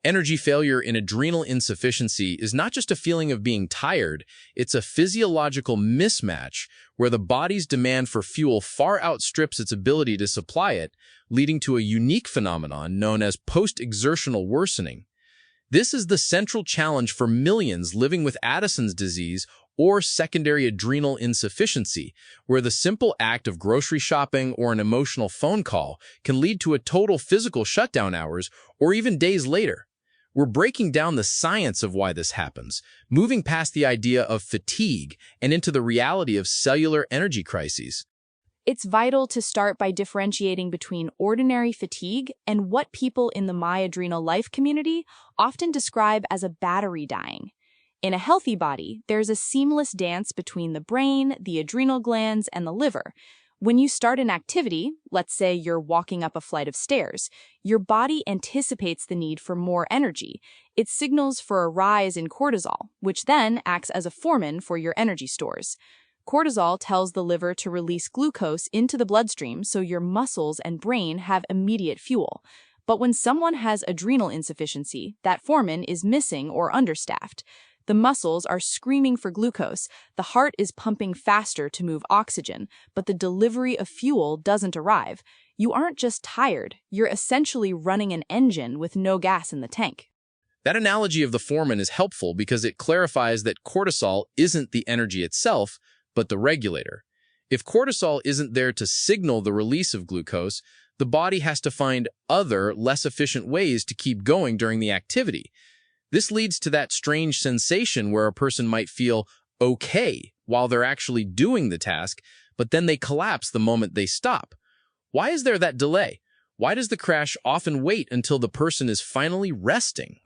Energy failure in adrenal insufficiency is not just a feeling of being tired, it's a physiological mismatch where the body's demand for fuel far outstrips its ability to supply it, leading to a unique phenomenon known as post-exertional worsening. This is the central challenge for millions living with Addison's disease or secondary adrenal insufficiency, where the simple act of grocery shopping or an emotional phone call can lead to a total physical shutdown hours or even days later. We're breaking down the science of why this happens, moving past the idea of fatigue and into the reality of cellular energy crises. It's vital to start by differentiating between ordinary fatigue and what people in the My Adrenal Life community often describe as a battery dying. In a healthy body, there's a seamless dance between the brain, the adrenal glands, and the liver. When you start an activity, let's say you're walking up a flight of stairs, your body anticipates the need for more energy. It signals for a rise in cortisol, which then acts as a foreman for your energy stores. Cortisol tells the liver to release glucose into the bloodstream so your muscles and brain have immediate fuel. But when someone has adrenal insufficiency, that foreman is missing or understaffed. The muscles are screaming for glucose, the heart is pumping faster to move oxygen, but the delivery of fuel doesn't arrive. You aren't just tired, you're essentially running an engine with no gas in the tank. That analogy of the foreman is helpful because it clarifies that cortisol isn't the energy itself, but the regulator. If cortisol isn't there to signal the release of glucose, the body has to find other, less efficient ways to keep going during the activity. This leads to that strange sensation where a person might feel okay while they're actually doing the task, but then they collapse the moment they stop. Why is there that delay? Why does the crash often wait until the person is finally resting?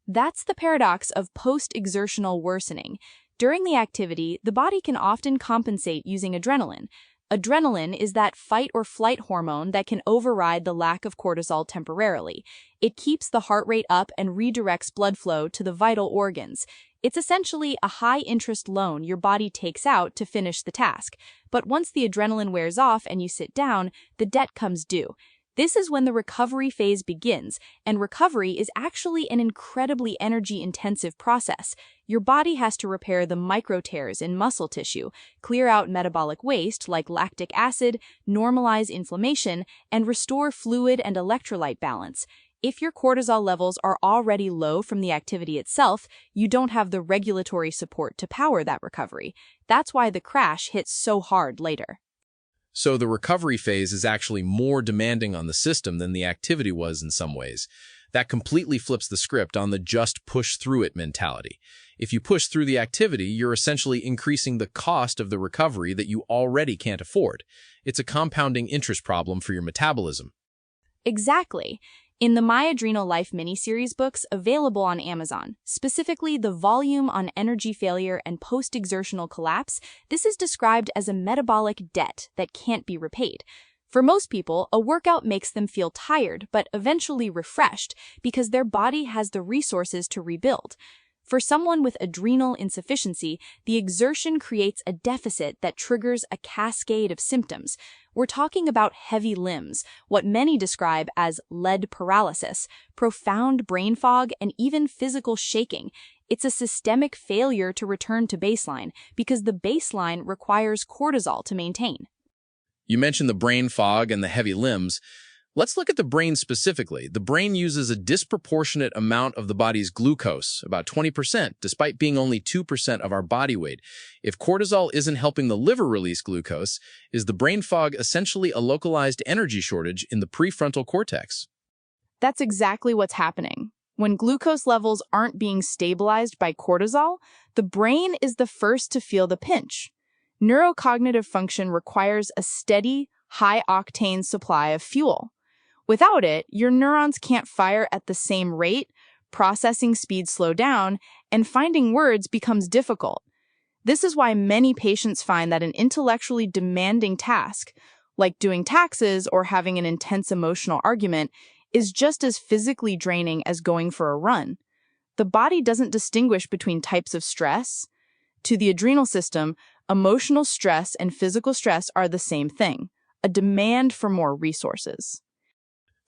That's the paradox of post-exertional worsening. During the activity, the body can often compensate using adrenaline. Adrenaline is that fight-or-flight hormone that can override the lack of cortisol temporarily. It keeps the heart rate up and redirects blood flow to the vital organs. It's essentially a high-interest loan your body takes out to finish the task. But once the adrenaline wears off and you sit down, the debt comes due. This is when the recovery phase begins, and recovery is actually an incredibly energy-intensive process. Your body has to repair the micro-tears in muscle tissue, clear out metabolic waste like lactic acid, normalize inflammation, and restore fluid and electrolyte balance. If your cortisol levels are already low from the activity itself, you don't have the regulatory support to power that recovery. That's why the crash hits so hard later. So the recovery phase is actually more demanding on the system than the activity was in some ways. That completely flips the script on the just push through it mentality. If you push through the activity, you're essentially increasing the cost of the recovery that you already can't afford. It's a compounding interest problem for your metabolism. Exactly. In the My Adrenal Life miniseries books available on Amazon, specifically the volume on energy failure and post-exertional collapse, this is described as a metabolic debt that can't be repaid. For most people, a workout makes them feel tired but eventually refreshed because their body has the resources to rebuild. For someone with adrenal insufficiency, the exertion creates a deficit that triggers a cascade of symptoms. We're talking about heavy limbs, what many describe as lead paralysis, profound brain fog, and even physical shaking. It's a systemic failure to return to baseline because the baseline requires cortisol to maintain. You mentioned the brain fog and the heavy limbs. Let's look at the brain specifically. The brain uses a disproportionate amount of the body's glucose, about 20%, despite being only 2% of our body weight. If cortisol isn't helping the liver release glucose, is the brain fog essentially a localized energy shortage in the prefrontal cortex? That's exactly what's happening. When glucose levels aren't being stabilized by cortisol, the brain is the first to feel the pinch. Neurocognitive function requires a steady, high-octane supply of fuel. Without it, your neurons can't fire at the same rate, processing speeds slow down, and finding words becomes difficult. This is why many patients find that an intellectually demanding task, like doing taxes or having an intense emotional argument, is just as physically draining as going for a run. The body doesn't distinguish between types of stress. To the adrenal system, emotional stress and physical stress are the same thing, a demand for more resources.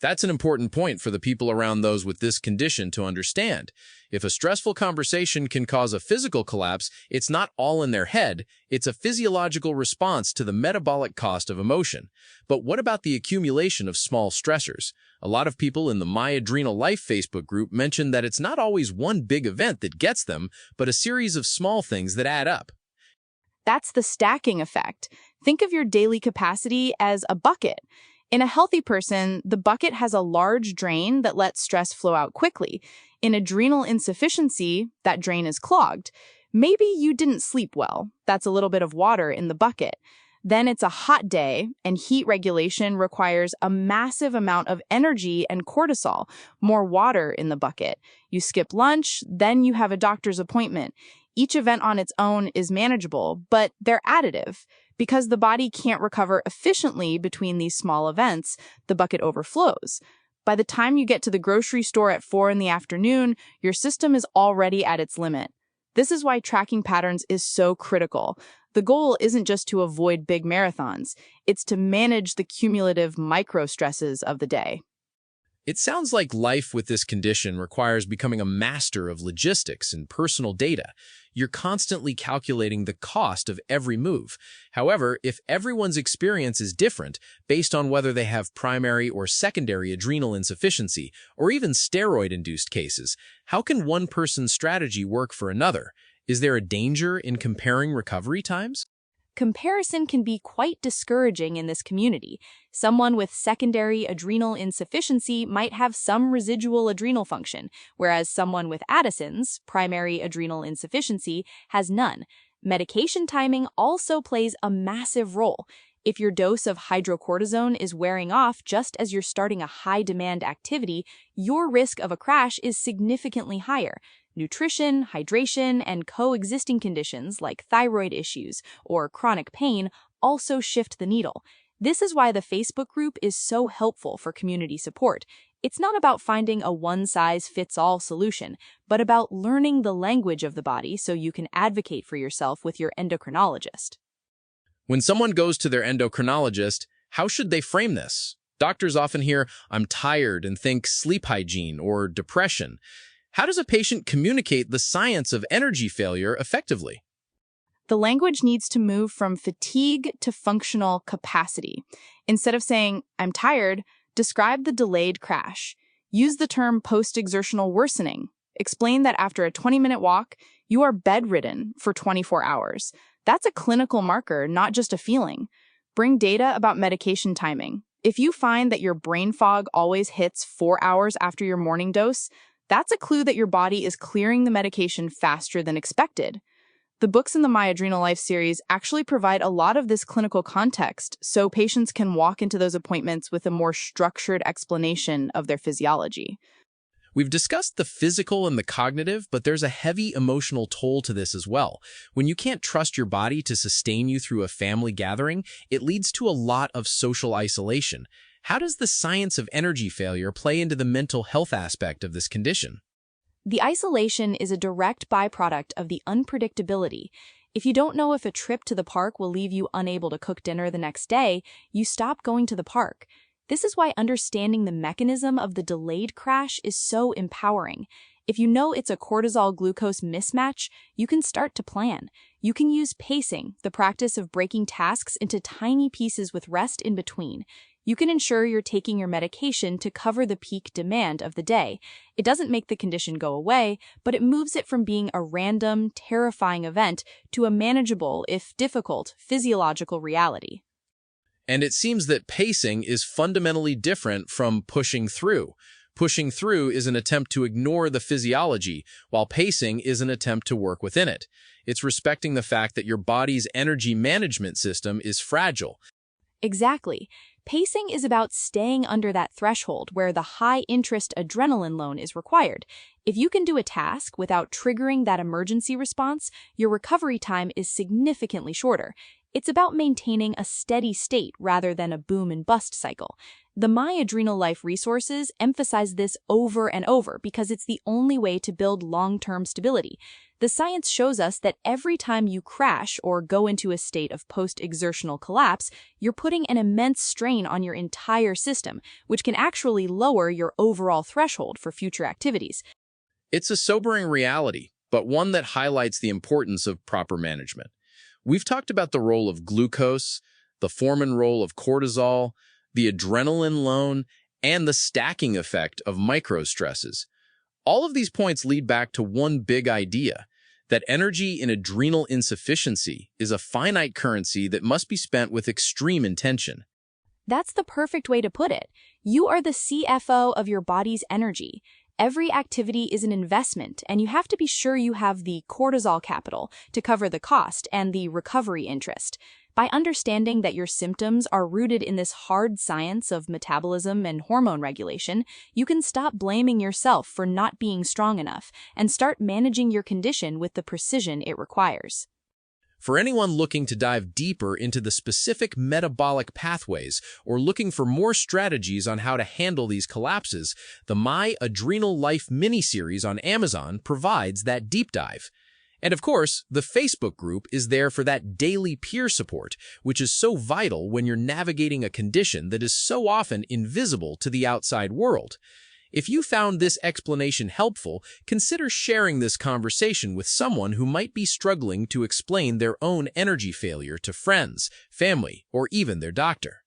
That's an important point for the people around those with this condition to understand. If a stressful conversation can cause a physical collapse, it's not all in their head, it's a physiological response to the metabolic cost of emotion. But what about the accumulation of small stressors? A lot of people in the My Adrenal Life Facebook group mention that it's not always one big event that gets them, but a series of small things that add up. That's the stacking effect. Think of your daily capacity as a bucket. In a healthy person, the bucket has a large drain that lets stress flow out quickly. In adrenal insufficiency, that drain is clogged. Maybe you didn't sleep well. That's a little bit of water in the bucket. Then it's a hot day, and heat regulation requires a massive amount of energy and cortisol, more water in the bucket. You skip lunch, then you have a doctor's appointment. Each event on its own is manageable, but they're additive. Because the body can't recover efficiently between these small events, the bucket overflows. By the time you get to the grocery store at 4 in the afternoon, your system is already at its limit. This is why tracking patterns is so critical. The goal isn't just to avoid big marathons, it's to manage the cumulative micro-stresses of the day. It sounds like life with this condition requires becoming a master of logistics and personal data. You're constantly calculating the cost of every move. However, if everyone's experience is different, based on whether they have primary or secondary adrenal insufficiency, or even steroid-induced cases, how can one person's strategy work for another? Is there a danger in comparing recovery times? Comparison can be quite discouraging in this community. Someone with secondary adrenal insufficiency might have some residual adrenal function, whereas someone with Addison's, primary adrenal insufficiency, has none. Medication timing also plays a massive role. If your dose of hydrocortisone is wearing off just as you're starting a high-demand activity, your risk of a crash is significantly higher. Nutrition, hydration, and coexisting conditions like thyroid issues or chronic pain also shift the needle. This is why the Facebook group is so helpful for community support. It's not about finding a one-size-fits-all solution, but about learning the language of the body so you can advocate for yourself with your endocrinologist. When someone goes to their endocrinologist, how should they frame this? Doctors often hear, "I'm tired," and think sleep hygiene or depression. How does a patient communicate the science of energy failure effectively? The language needs to move from fatigue to functional capacity. Instead of saying, "I'm tired," describe the delayed crash. Use the term post-exertional worsening. Explain that after a 20-minute walk, you are bedridden for 24 hours. That's a clinical marker, not just a feeling. Bring data about medication timing. If you find that your brain fog always hits 4 hours after your morning dose, that's a clue that your body is clearing the medication faster than expected. The books in the My Adrenal Life series actually provide a lot of this clinical context, so patients can walk into those appointments with a more structured explanation of their physiology. We've discussed the physical and the cognitive, but there's a heavy emotional toll to this as well. When you can't trust your body to sustain you through a family gathering, it leads to a lot of social isolation. How does the science of energy failure play into the mental health aspect of this condition? The isolation is a direct byproduct of the unpredictability. If you don't know if a trip to the park will leave you unable to cook dinner the next day, you stop going to the park. This is why understanding the mechanism of the delayed crash is so empowering. If you know it's a cortisol-glucose mismatch, you can start to plan. You can use pacing, the practice of breaking tasks into tiny pieces with rest in between. You can ensure you're taking your medication to cover the peak demand of the day. It doesn't make the condition go away, but it moves it from being a random, terrifying event to a manageable, if difficult, physiological reality. And it seems that pacing is fundamentally different from pushing through. Pushing through is an attempt to ignore the physiology, while pacing is an attempt to work within it. It's respecting the fact that your body's energy management system is fragile. Exactly. Pacing is about staying under that threshold where the high-interest adrenaline loan is required. If you can do a task without triggering that emergency response, your recovery time is significantly shorter. It's about maintaining a steady state rather than a boom and bust cycle. The My Adrenal Life resources emphasize this over and over because it's the only way to build long-term stability. The science shows us that every time you crash or go into a state of post-exertional collapse, you're putting an immense strain on your entire system, which can actually lower your overall threshold for future activities. It's a sobering reality, but one that highlights the importance of proper management. We've talked about the role of glucose, the foreman role of cortisol, the adrenaline loan, and the stacking effect of microstresses. All of these points lead back to one big idea, that energy in adrenal insufficiency is a finite currency that must be spent with extreme intention. That's the perfect way to put it. You are the CFO of your body's energy. Every activity is an investment, and you have to be sure you have the cortisol capital to cover the cost and the recovery interest. By understanding that your symptoms are rooted in this hard science of metabolism and hormone regulation, you can stop blaming yourself for not being strong enough and start managing your condition with the precision it requires. For anyone looking to dive deeper into the specific metabolic pathways or looking for more strategies on how to handle these collapses, the My Adrenal Life miniseries on Amazon provides that deep dive. And of course, the Facebook group is there for that daily peer support, which is so vital when you're navigating a condition that is so often invisible to the outside world. If you found this explanation helpful, consider sharing this conversation with someone who might be struggling to explain their own energy failure to friends, family, or even their doctor.